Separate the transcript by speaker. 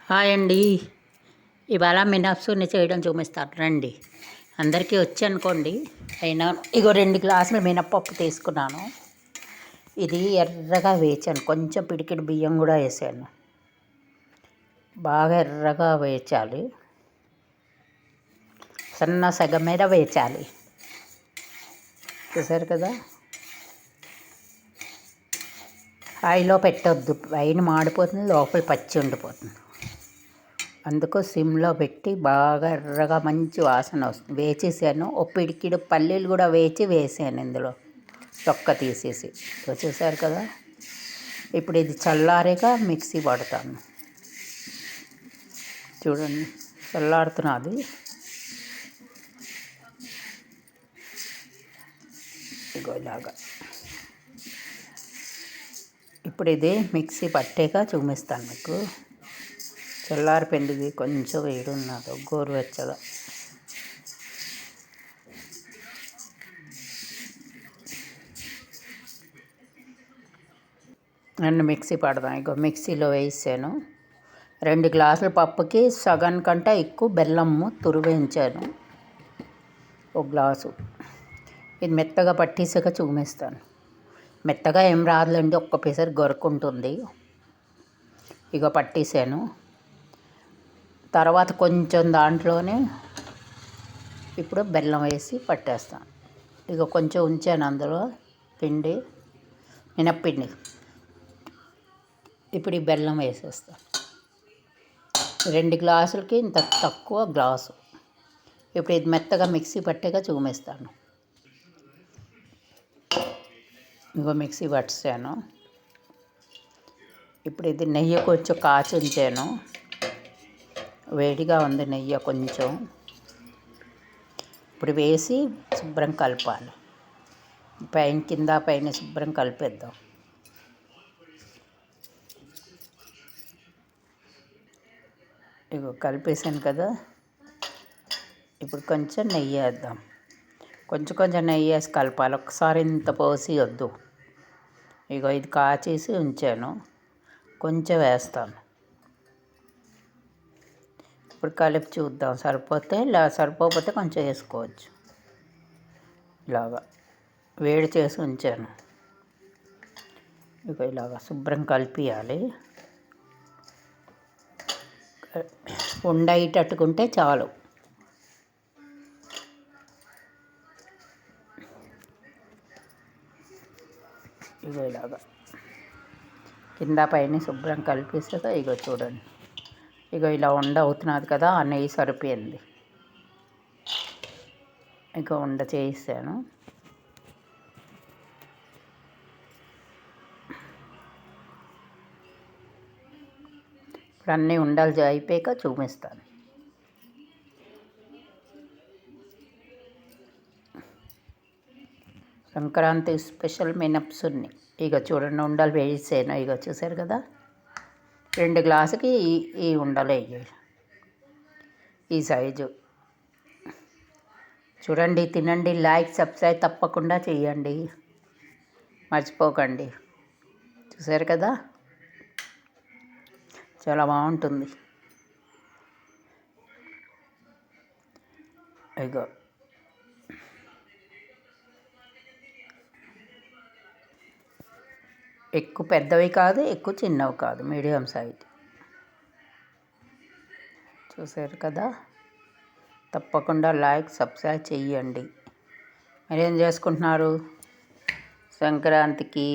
Speaker 1: Hi అండి. ఇవాళ మినప్సుని చేయడం చూపిస్తాను రండి. అందరికీ వచ్చి అనుకోండి. అయినా ఇగో 2 గ్లాసులు మినప్పప్పు తీసుకున్నాను. ఇది ఎర్రగా వేచాను, కొంచెం పిడికిడి బియ్యం కూడా వేసాను. బాగా ఎర్రగా వేచాలి, సన్న సగం మీద వేచాలి. చూసారు కదా, హైలో పెట్టొద్దు, పైన మాడిపోతుంది, లోపల పచ్చి ఉండిపోతుంది. అందుకు సిమ్లో పెట్టి బాగా ఎర్రగా మంచి వాసన వస్తుంది. వేచేసాను, ఓ పిడికిడు పల్లీలు కూడా వేసాను ఇందులో, తొక్క తీసేసి. చూసారు కదా. ఇప్పుడు ఇది చల్లారాక మిక్సీ పడతాను. చూడండి, చల్లారుతున్నది. ఇగో ఇలాగా. ఇప్పుడు ఇది మిక్సీ పట్టాక చూపిస్తాను మీకు. చల్లారిపోయింది, కొంచెం వేడి ఉన్నది, గోరువెచ్చగా. నన్ను మిక్సీ పడదాం. ఇగో మిక్సీలో వేసాను. 2 గ్లాసుల పప్పుకి సగం కంటే ఎక్కువ బెల్లము తురివేయించాను, 1 గ్లాసు. ఇది మెత్తగా పట్టేసాక చూపిస్తాను. మెత్తగా ఏం రాదులేండి, ఒక్క పిసరు గొరుకుంటుంది. ఇగో పట్టేసాను. తర్వాత కొంచెం దాంట్లోనే ఇప్పుడు బెల్లం వేసి పట్టేస్తాను. ఇక కొంచెం ఉంచాను అందులో పిండి, మినప్పిండి. ఇప్పుడు ఈ బెల్లం వేసేస్తాను. 2 గ్లాసులకి ఇంత తక్కువ గ్లాసు. ఇప్పుడు ఇది మెత్తగా మిక్సీ పట్టాక చూపిస్తాను. ఇగో మిక్సీ పట్టేసాను. ఇప్పుడు ఇది నెయ్యి కొంచెం కాచి ఉంచాను, వేడిగా ఉంది నెయ్యి కొంచెం. ఇప్పుడు వేసి శుభ్రం కలపాలి. పైన కింద పైన శుభ్రం కలిపేద్దాం. ఇగో కలిపేసాను కదా. ఇప్పుడు కొంచెం నెయ్యి వేద్దాం. కొంచెం నెయ్యి వేసి కలపాలి, ఒకసారి ఇంత పోసి వద్దు. ఇగో ఇది కాచేసి ఉంచాను, కొంచెం వేస్తాను. ఇప్పుడు కలిపి చూద్దాం, సరిపోతే కొంచెం వేసుకోవచ్చు. ఇలాగా వేడి చేసి ఉంచాను. ఇక ఇలాగా శుభ్రం కలిపియాలి. ఉండేటట్టుకుంటే చాలు. ఇగో ఇలాగా కింద పైన శుభ్రం కలిపేసాక ఇగో చూడండి, ఇగో ఇలా అవుతున్నది కదా. ఆ నెయ్యి సరిపోయింది. ఇక ఉండ చేసాను. ఇప్పుడు అన్నీ ఉండలు అయిపోయాక చూపిస్తాను. సంక్రాంతి స్పెషల్ మినప్సున్ని. ఇక చూడండి, ఉండలు వేసాను. ఇక చూసారు కదా, 2 గ్లాసుకి ఈ ఉండలు వేయాలి, ఈ సైజు. చూడండి, తినండి, లైక్ సబ్స్క్రైబ్ తప్పకుండా చేయండి, మర్చిపోకండి. చూసారు కదా, చాలా బాగుంటుంది. ఇగో ఎక్కువ పెద్దవి కాదు, ఎక్కువ చిన్నవి కాదు, మీడియం సైజ్. చూసారు కదా, తప్పకుండా లైక్ సబ్స్క్రైబ్ చెయ్యండి. మరేం చేసుకుంటున్నారు సంక్రాంతికి?